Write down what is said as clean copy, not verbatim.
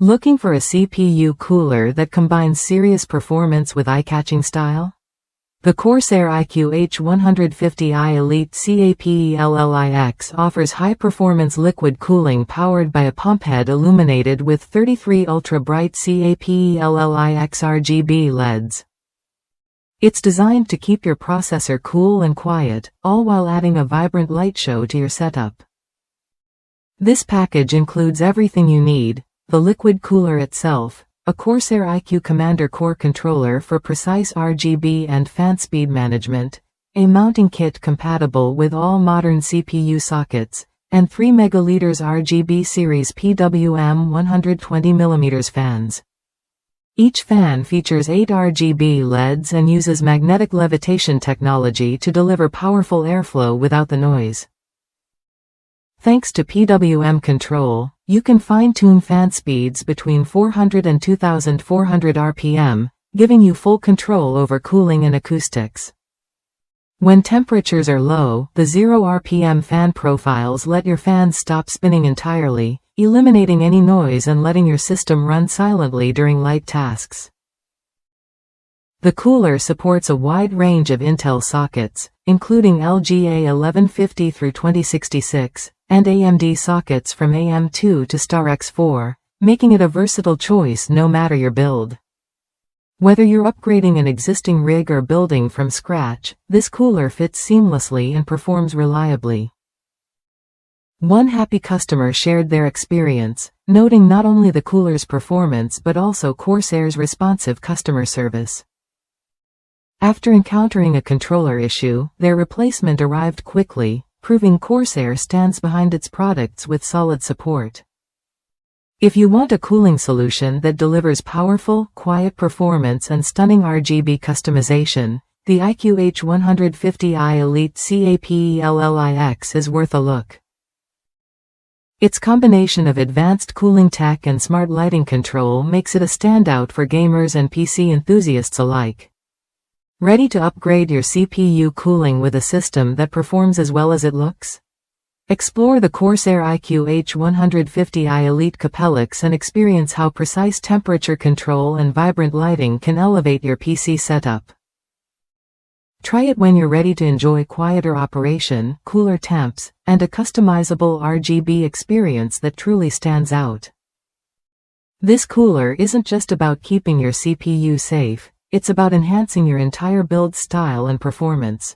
Looking for a CPU cooler that combines serious performance with eye-catching style? The Corsair iQH150i Elite CAPELLIX offers high-performance liquid cooling powered by a pump head illuminated with 33 ultra-bright CAPELLIX RGB LEDs. It's designed to keep your processor cool and quiet, all while adding a vibrant light show to your setup. This package includes everything you need: the liquid cooler itself, a Corsair iQ Commander Core controller for precise RGB and fan speed management, a mounting kit compatible with all modern CPU sockets, and 3 megaliters RGB series PWM 120mm fans. Each fan features 8 RGB LEDs and uses magnetic levitation technology to deliver powerful airflow without the noise. Thanks to PWM control, you can fine-tune fan speeds between 400 and 2400 RPM, giving you full control over cooling and acoustics. When temperatures are low, the 0 RPM fan profiles let your fans stop spinning entirely, eliminating any noise and letting your system run silently during light tasks. The cooler supports a wide range of Intel sockets, including LGA 1150 through 2066, and AMD sockets from AM2 to Star X4, making it a versatile choice no matter your build. Whether you're upgrading an existing rig or building from scratch, this cooler fits seamlessly and performs reliably. One happy customer shared their experience, noting not only the cooler's performance but also Corsair's responsive customer service. After encountering a controller issue, their replacement arrived quickly, proving Corsair stands behind its products with solid support. If you want a cooling solution that delivers powerful, quiet performance and stunning RGB customization, the iQH150i Elite CAPELLIX is worth a look. Its combination of advanced cooling tech and smart lighting control makes it a standout for gamers and PC enthusiasts alike. Ready to upgrade your CPU cooling with a system that performs as well as it looks? Explore the Corsair iQH150i Elite CAPELLIX and experience how precise temperature control and vibrant lighting can elevate your PC setup. Try it when you're ready to enjoy quieter operation, cooler temps, and a customizable RGB experience that truly stands out. This cooler isn't just about keeping your CPU safe, it's about enhancing your entire build style and performance.